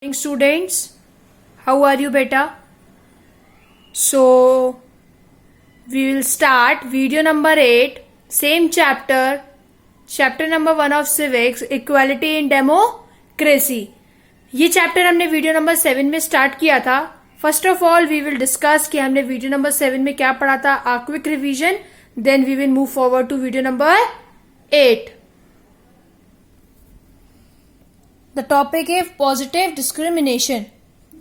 Morning students, how are you beta? So we will start video number 8, same chapter number 1 of civics, equality in democracy. ये chapter हमने video number 7 में start किया था. First of all we will discuss कि हमने video number 7 में क्या पढ़ा था, a quick revision, then we will move forward to video number 8. The topic है पॉजिटिव डिस्क्रिमिनेशन.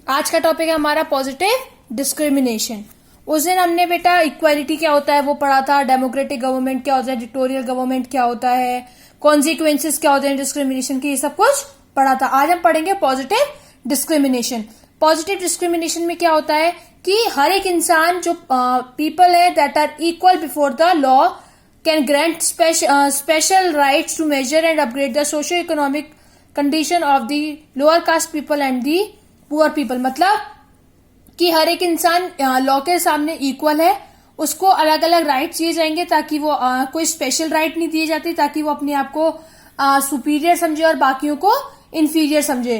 आज का टॉपिक है हमारा पॉजिटिव डिस्क्रिमिनेशन. उस दिन हमने बेटा इक्वालिटी क्या होता है वो पढ़ा था, डेमोक्रेटिक गवर्नमेंट क्या होता है, डिक्टेटोरियल गवर्नमेंट क्या होता है, कॉन्सिक्वेंसेस क्या होते हैं डिस्क्रिमिनेशन के, ये सब कुछ पढ़ा था. आज हम पढ़ेंगे पॉजिटिव डिस्क्रिमिनेशन. पॉजिटिव डिस्क्रिमिनेशन में क्या होता है कि हर एक इंसान जो पीपल है that are equal before the law can grant special rights to major and upgrade the socio economic condition of the lower caste people and the poor people. मतलब कि हर एक इंसान लॉ के सामने इक्वल है, उसको अलग अलग राइट्स दिए जाएंगे ताकि वो कोई स्पेशल राइट नहीं दिए जाती ताकि वो अपने आप को सुपीरियर समझे और बाकियों को इंफीरियर समझे.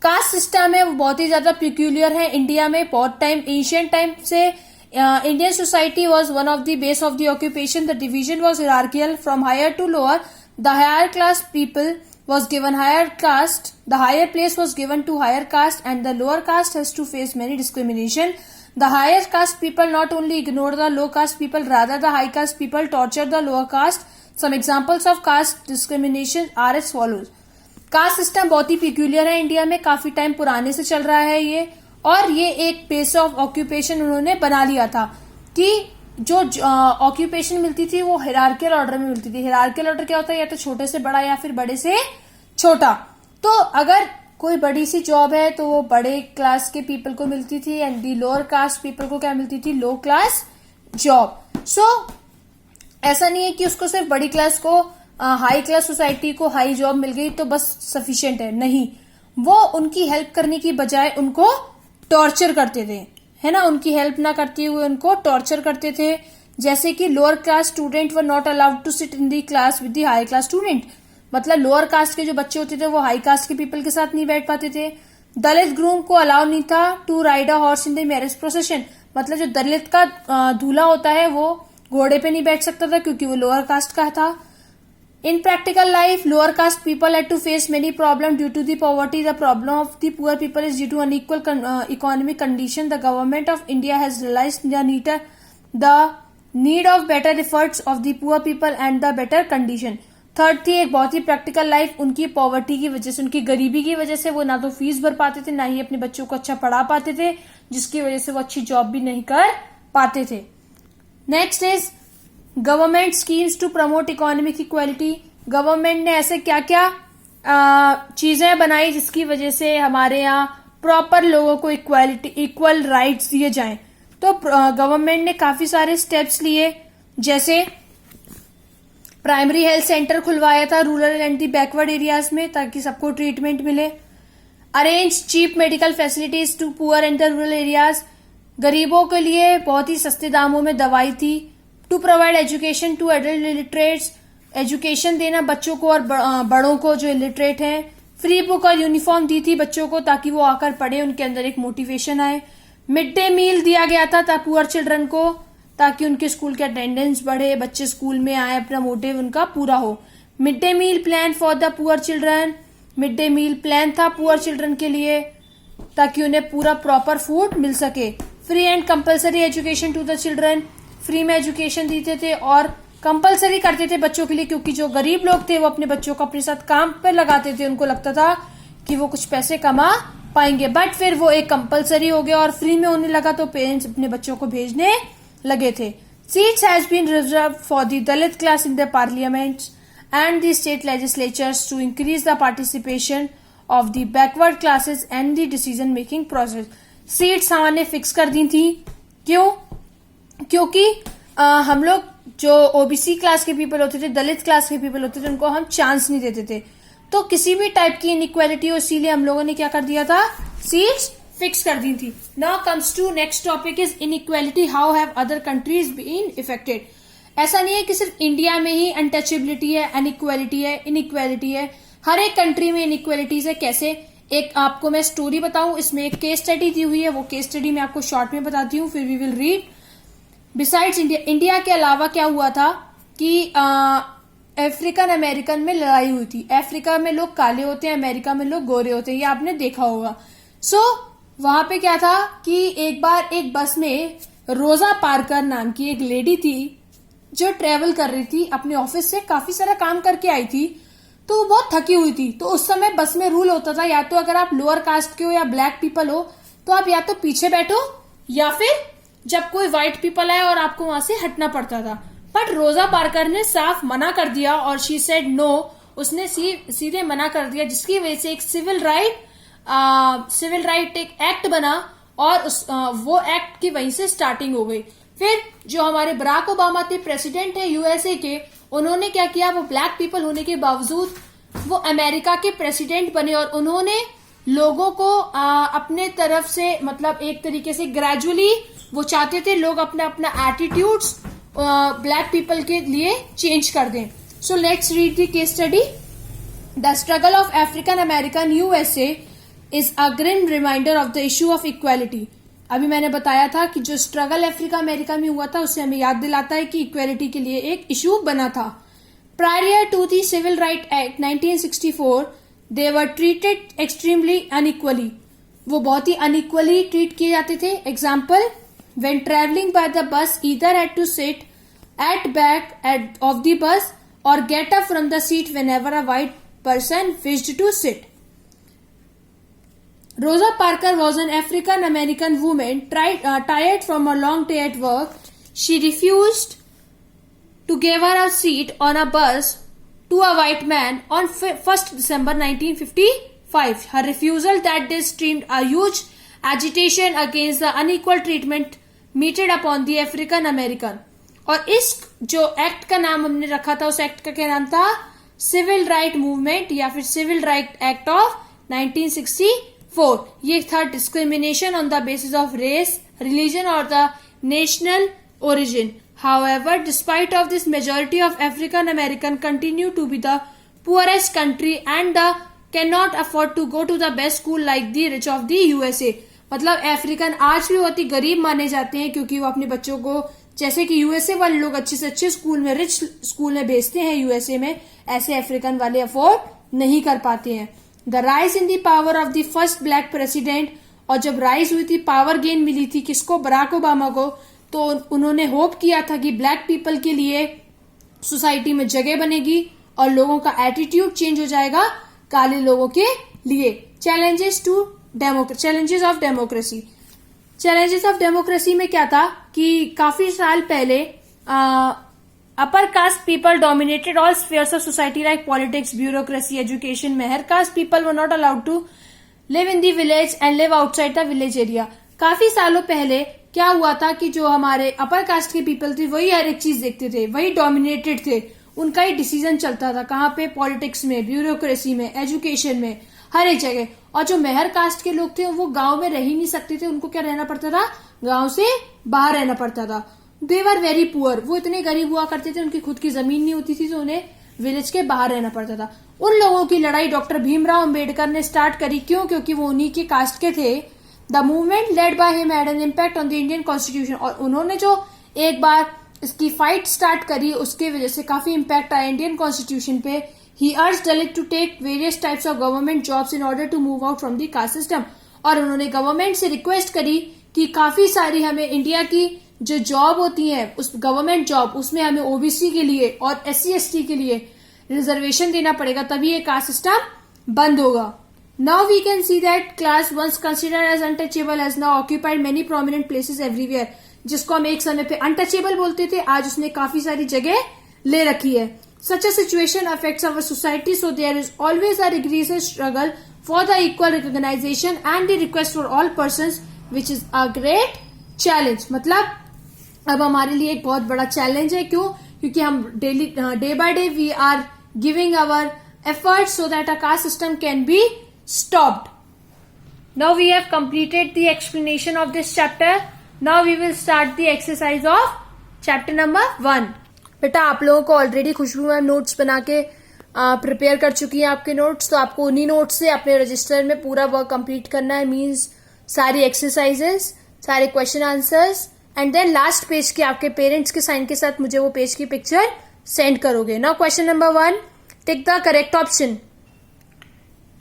कास्ट सिस्टम है वो बहुत ही ज्यादा पिक्यूलियर है इंडिया में. बहुत टाइम एशियंट टाइम से Indian society was one of the base of the occupation. The division was hierarchical from higher to lower. The higher class people was given higher caste, the higher place was given to higher caste and the lower caste has to face many discrimination. The higher caste people not only ignore the low caste people, rather the high caste people torture the lower caste. Some examples of caste discrimination are as follows. Caste system बहुत ही peculiar है India में, काफी time पुराने से चल रहा है ये, और ये एक बेस ऑफ ऑक्यूपेशन उन्होंने बना लिया था कि जो ऑक्यूपेशन मिलती थी वो हिरार्कियल ऑर्डर में मिलती थी. हिरार्कियल ऑर्डर क्या होता है, या तो छोटे से बड़ा या फिर बड़े से छोटा. तो अगर कोई बड़ी सी जॉब है तो वो बड़े क्लास के पीपल को मिलती थी and the lower caste people को क्या मिलती थी, लो क्लास जॉब. सो ऐसा नहीं है कि उसको सिर्फ बड़ी क्लास को हाई क्लास सोसाइटी को हाई जॉब मिल गई तो बस सफिशिएंट है. नहीं, वो उनकी हेल्प करने की बजाय उनको टॉर्चर करते थे, है ना. उनकी हेल्प ना करते हुए उनको टॉर्चर करते थे. जैसे कि lower class student were not allowed to sit in the class with the high class student. मतलब लोअर कास्ट के जो बच्चे होते थे वो हाई कास्ट के पीपल के साथ नहीं बैठ पाते थे. दलित ग्रूम को अलाउ नहीं था to ride a horse in the marriage procession. मतलब जो दलित का दूल्हा होता है वो घोड़े पे नहीं बैठ सकता था क्योंकि वो लोअर कास्ट का था. In practical life, lower caste people had to face many problems due to the poverty. The problem of the poor people is due to unequal economic condition. The government of India has realized the need of better efforts of the poor people and the better condition. Third थी एक बहुत ही practical life. उनकी poverty की वजह से, उनकी गरीबी की वजह से वो ना तो फीस भर पाते थे, ना ही अपने बच्चों को अच्छा पढ़ा पाते थे, जिसकी वजह से वो अच्छी जॉब भी नहीं कर पाते थे. Next is government schemes to promote economic equality. Government ने ऐसे क्या क्या चीजें बनाई जिसकी वजह से हमारे यहाँ प्रॉपर लोगों को इक्वल राइट्स दिए जाएं. तो गवर्नमेंट ने काफी सारे स्टेप्स लिए, जैसे प्राइमरी हेल्थ सेंटर खुलवाया था rural and the backward areas में ताकि सबको ट्रीटमेंट मिले. Arrange cheap medical facilities to poor and the rural areas. गरीबों के लिए बहुत ही सस्ते दामों में दवाई थी. To provide education to adult illiterates. Education देना बच्चों को और बड़ों को जो इलिटरेट हैं. फ्री बुक और यूनिफॉर्म दी थी बच्चों को ताकि वो आकर पढ़े, उनके अंदर एक मोटिवेशन आए. मिड डे मील दिया गया था पुअर चिल्ड्रन को ताकि उनके स्कूल के अटेंडेंस बढ़े, बच्चे स्कूल में आए, अपना मोटिव उनका पूरा हो. Mid day meal plan for the poor children. Mid day meal plan था पुअर चिल्ड्रन के लिए ताकि उन्हें पूरा प्रॉपर फूड मिल सके. Free and compulsory education to the children. Free में एजुकेशन देते थे और कंपलसरी करते थे बच्चों के लिए, क्योंकि जो गरीब लोग थे वो अपने बच्चों को अपने साथ काम पर लगाते थे. उनको लगता था कि वो कुछ पैसे कमा पाएंगे, बट फिर वो एक कंपलसरी हो गया और फ्री में होने लगा तो पेरेंट्स अपने बच्चों को भेजने लगे थे. Seats has been reserve for the Dalit class in the parliaments and the state legislatures to increase the participation of the backward classes and the decision making process. Seats हमने फिक्स कर दी थी. क्यों? क्योंकि हम लोग जो ओबीसी क्लास के पीपल होते थे, दलित क्लास के पीपल होते थे, उनको हम चांस नहीं देते थे. तो किसी भी टाइप की इनइक्वालिटी हो, इसीलिए हम लोगों ने क्या कर दिया था, सीट्स फिक्स कर दी थी. Now comes to next topic is inequality. How have other countries been affected. ऐसा नहीं है कि सिर्फ इंडिया में ही अनटचेबिलिटी है, अनइक्वालिटी है, इनइक्वालिटी है. हर एक कंट्री में इनइक्वालिटीज है. कैसे? एक आपको मैं स्टोरी बताऊं, इसमें एक केस स्टडी दी हुई है, वो केस स्टडी मैं आपको शॉर्ट में बताती हूँ, फिर we will read. Besides India के अलावा क्या हुआ था कि अफ्रीकन अमेरिकन में लड़ाई हुई थी। अफ्रीका में लोग काले होते हैं, अमेरिका में लोग गोरे होते हैं, ये आपने देखा होगा। वहां पे क्या था कि एक बार एक बस में रोजा पार्कर नाम की एक लेडी थी जो ट्रेवल कर रही थी, अपने ऑफिस से काफी सारा काम करके आई थी, तो वो बहुत थकी हुई थी। तो उस समय बस में रूल होता था, या तो अगर आप लोअर कास्ट के हो या ब्लैक पीपल हो तो आप या तो पीछे बैठो, या फिर जब कोई व्हाइट पीपल आए और आपको वहां से हटना पड़ता था। बट रोजा पार्कर ने साफ मना कर दिया और शी सेड नो, उसने सीधे मना कर दिया, जिसकी वजह से एक सिविल राइट एक एक्ट बना और वो एक्ट की वहीं से स्टार्टिंग हो गई। फिर जो हमारे बराक ओबामा थे, प्रेसिडेंट है यूएसए के, उन्होंने क्या किया, वो ब्लैक पीपल होने के बावजूद वो अमेरिका के प्रेसिडेंट बने और उन्होंने लोगों को अपने तरफ से, मतलब एक तरीके से ग्रेजुअली वो चाहते थे लोग अपना अपना एटीट्यूड्स ब्लैक पीपल के लिए चेंज कर दें। So let's read the case study. The struggle of African American USA is a grim reminder of the issue of equality. अभी मैंने बताया था कि जो स्ट्रगल अफ्रीका अमेरिका में हुआ था उससे हमें याद दिलाता है कि इक्वालिटी के लिए एक इश्यू बना था। Prior to the civil right act 1964 they were treated extremely unequally. वो बहुत ही अनइक्वली ट्रीट किए जाते थे। Example, when traveling by the bus either had to sit at back of the bus or get up from the seat whenever a white person wished to sit. Rosa Parker was an African American woman tired from a long day at work. She refused to give her a seat on a bus to a white man on 1st December 1955. Her refusal that day streamed a huge agitation against the unequal treatment meted upon the African American. और इस जो act का नाम हमने रखा था, उस act का क्या नाम था, सिविल राइट मूवमेंट या फिर सिविल राइट एक्ट ऑफ 1964। ये था discrimination on the basis of race, religion और the national origin. However, despite of this, majority of African American continue to be the poorest country and cannot afford to go to the best school like the rich of the USA. मतलब African आज भी बहुत ही गरीब माने जाते हैं क्योंकि वो अपने बच्चों को, जैसे कि यूएसए वाले लोग अच्छे से अच्छे स्कूल में, रिच स्कूल में भेजते हैं यूएसए में, ऐसे अफ्रीकन वाले अफोर्ड नहीं कर पाते हैं। The rise in the power of the first black president, और जब राइज हुई थी, पावर गेन मिली थी किसको, बराक ओबामा को, तो उन्होंने होप किया था कि ब्लैक पीपल के लिए सोसाइटी में जगह बनेगी और लोगों का एटीट्यूड चेंज हो जाएगा काले लोगों के लिए। Challenges of democracy. Challenges of democracy में क्या था कि काफी साल पहले upper caste people dominated all spheres of society like politics, bureaucracy, education. Mahar caste people were not allowed to live in the village and live outside the village area. काफी सालों पहले क्या हुआ था कि जो हमारे अपर कास्ट के पीपल थे वही हर एक चीज देखते थे, वही डोमिनेटेड थे, उनका ही डिसीजन चलता था। कहाँ पे, पॉलिटिक्स में, ब्यूरोक्रेसी में, एजुकेशन में, हर एक जगह। और जो मेहर कास्ट के लोग थे वो गांव में रह ही नहीं सकते थे, उनको क्या रहना पड़ता था, गांव से बाहर रहना पड़ता था। दे वर वेरी पुअर, वो इतने गरीब हुआ करते थे, उनकी खुद की जमीन नहीं होती थी, तो उन्हें विलेज के बाहर रहना पड़ता था। उन लोगों की लड़ाई डॉक्टर भीमराव अंबेडकर ने स्टार्ट करी। क्यों? क्योंकि वो उन्हीं के कास्ट के थे। The movement led by him had an impact on the Indian constitution, और उन्होंने जो एक बार इसकी फाइट स्टार्ट करी उसके वजह से काफी इम्पैक्ट आया इंडियन कॉन्स्टिट्यूशन पे। He urged Dalit to take various types of government jobs in order to move out from the caste system. और उन्होंने गवर्नमेंट से रिक्वेस्ट करी कि काफी सारी हमें इंडिया की जो जॉब होती है, उस गवर्नमेंट जॉब, उसमें हमें ओबीसी के लिए और SC/ST के लिए रिजर्वेशन देना पड़ेगा, तभी ये कास्ट सिस्टम बंद होगा। Now we can see that class once considered as untouchable has now occupied many prominent places everywhere. जिसको हम एक समय पे अनटचेबल बोलते थे, आज उसने काफी सारी जगह ले रखी है। Such a situation affects our society, so there is always a rigorous struggle for the equal recognition and the request for all persons, which is a great challenge. मतलब अब हमारे लिए एक बहुत बड़ा चैलेंज है। क्यों? क्योंकि हम day by day we are giving our efforts so that a caste system can be stopped. Now we have completed the explanation of this chapter. Now we will start the exercise of chapter number 1. बेटा आप लोगों को already खुशबू ma'am notes बना के prepare कर चुकी हैं आपके नोट्स, तो आपको उन्हीं नोट्स से अपने रजिस्टर में पूरा वर्क कंप्लीट करना है, मींस सारी एक्सरसाइजेस, सारे question answers, and then last page के आपके पेरेंट्स के साइन के साथ मुझे वो पेज की पिक्चर सेंड करोगे. Now question number 1, tick the correct option.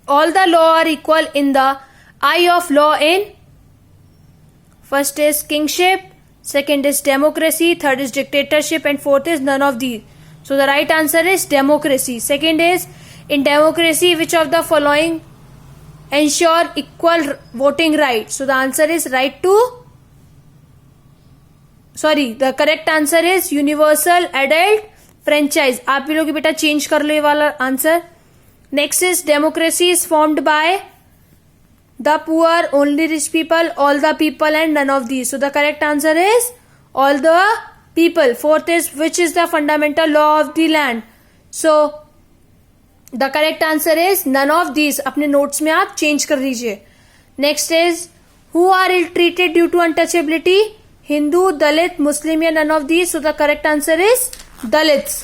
All the law are equal in the eye of law in. First is kingship, second is democracy, third is dictatorship, and fourth is none of these. So the right answer is democracy. Second is, in democracy, which of the following ensure equal voting right? So the answer is the correct answer is universal adult franchise. आप भी लोग बेटा change कर लो ये वाला answer. Next is democracy is formed by the poor, only rich people, all the people, and none of these. So the correct answer is all the people. Fourth is, which is the fundamental law of the land? So the correct answer is none of these. अपने notes में आप change कर दीजिए. Next is, who are ill treated due to untouchability? Hindu, Dalit, Muslim, या none of these. So the correct answer is Dalits.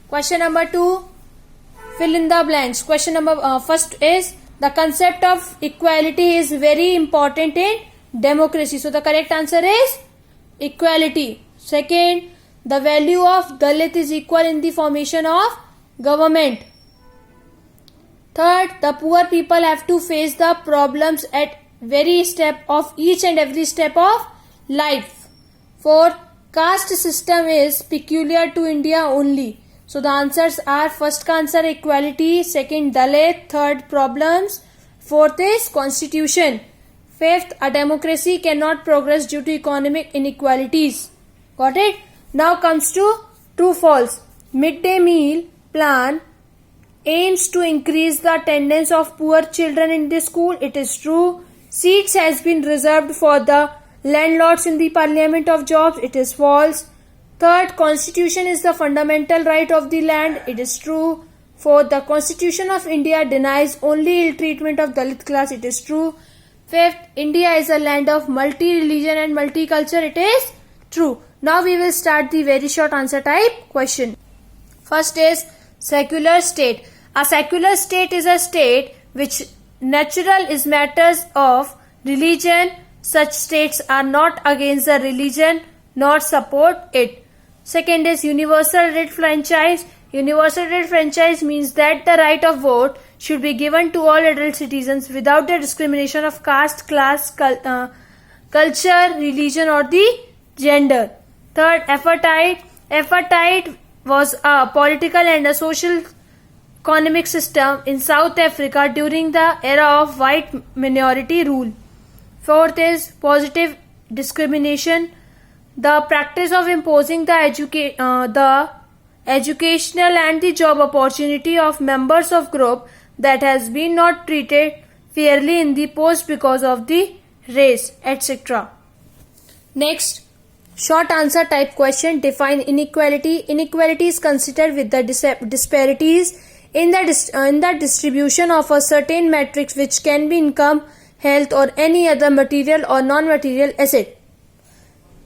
Question number 2, fill in the blanks. Question number first is, the concept of equality is very important in democracy. So the correct answer is equality. Second, the value of Dalit is equal in the formation of government. Third, the poor people have to face the problems at very step of each and every step of life. Fourth, caste system is peculiar to India only. So the answers are, first का answer equality, second Dalit, third problems, fourth is constitution. Fifth, a democracy cannot progress due to economic inequalities. Got it? Now comes to true false. Midday meal plan aims to increase the attendance of poor children in the school. It is true. Seats has been reserved for the landlords in the parliament of jobs. It is false. Third, constitution is the fundamental right of the land. It is true. Fourth, the constitution of India denies only ill treatment of Dalit class. It is true. Fifth, India is a land of multi-religion and multiculture. It is true. Now we will start the very short answer type question. First is secular state. A secular state is a state which natural is matters of religion. Such states are not against the religion nor support it. Second is universal writ franchise. Universal writ franchise means that the right of vote should be given to all adult citizens without the discrimination of caste, class, culture, religion or the gender. Third, apartheid. Apartheid was a political and a social economic system in South Africa during the era of white minority rule. Fourth is positive discrimination. The practice of imposing the educational and the job opportunity of members of group that has been not treated fairly in the post because of the race, etc. Next, short answer type question. Define inequality. Inequality is considered with the disparities in the distribution of a certain matrix, which can be income, health or any other material or non-material asset.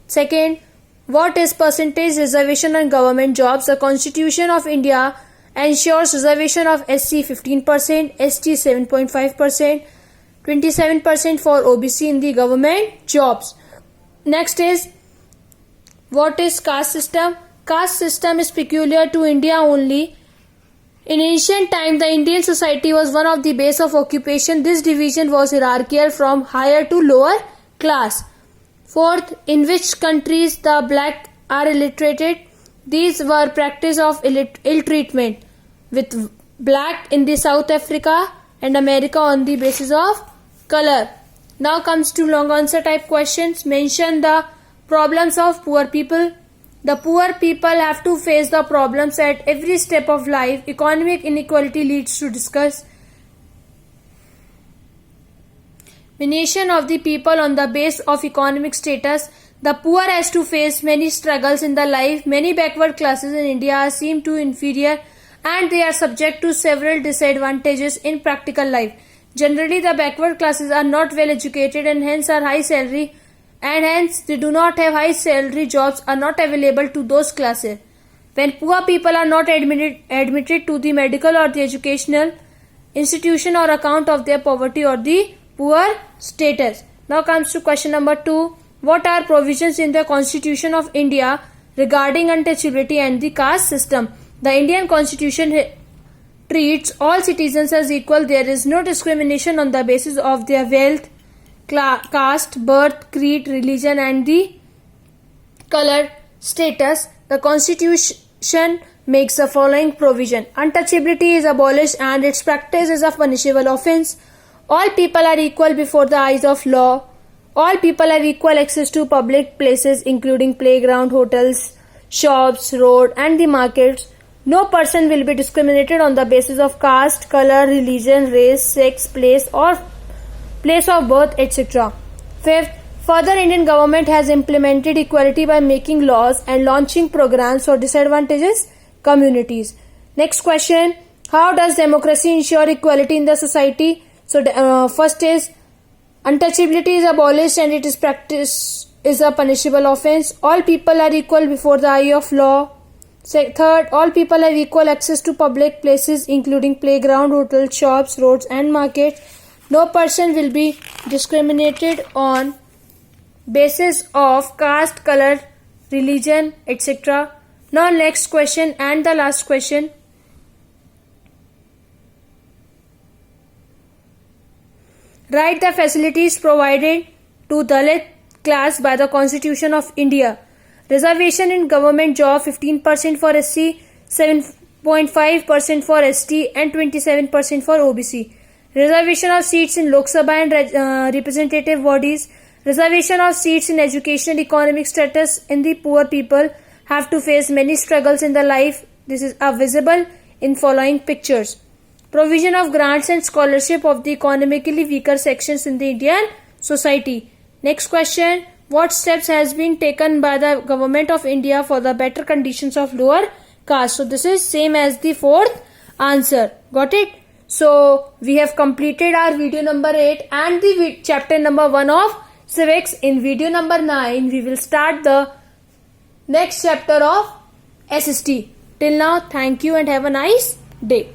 Second, what is percentage reservation on government jobs? The Constitution of India ensures reservation of SC 15%, ST 7.5%, 27% for OBC in the government jobs. Next is, what is caste system? Caste system is peculiar to India only. In ancient time, the Indian society was one of the base of occupation. This division was hierarchical from higher to lower class. Fourth, in which countries the black are illiterated? These were practice of ill treatment with black in the South Africa and America on the basis of color. Now comes to long answer type questions. Mention the problems of poor people. The poor people have to face the problems at every step of life. Economic inequality leads to discrimination of the people on the base of economic status. The poor has to face many struggles in the life. Many backward classes in India are seen to inferior and they are subject to several disadvantages in practical life. Generally, the backward classes are not well educated and hence they do not have high salary jobs are not available to those classes. when poor people are not admitted to the medical or the educational institution or account of their poverty or the poor status. Now comes to question number 2. What are provisions in the Constitution of India regarding untouchability and the caste system? The Indian Constitution treats all citizens as equal. There is no discrimination on the basis of their wealth, caste, birth, creed, religion and the color, status. The Constitution makes the following provision. Untouchability is abolished and its practice is a punishable offence. All people are equal before the eyes of law. All people have equal access to public places including playground, hotels, shops, road and the markets. No person will be discriminated on the basis of caste, color, religion, race, sex, place or place of birth, etc. Fifth, further Indian government has implemented equality by making laws and launching programs for disadvantaged communities. Next question, how does democracy ensure equality in the society? So first is untouchability is abolished and it is practiced is a punishable offence. All people are equal before the eye of law. Third, all people have equal access to public places including playground, hotels, shops, roads and markets. No person will be discriminated on basis of caste, color, religion, etc. Now next question and the last question. Write the facilities provided to Dalit class by the Constitution of India. Reservation in government job 15% for SC, 7.5% for ST and 27% for OBC. Reservation of seats in Lok Sabha and representative bodies. Reservation of seats in education and economic status in the poor people have to face many struggles in their life. This is visible in following pictures. Provision of grants and scholarship of the economically weaker sections in the Indian society. Next question, what steps has been taken by the government of India for the better conditions of lower caste? So this is same as the fourth answer. Got it? So we have completed our video number 8 and the chapter number 1 of civics. In video number 9 we will start the next chapter of SST. Till now, thank you and have a nice day.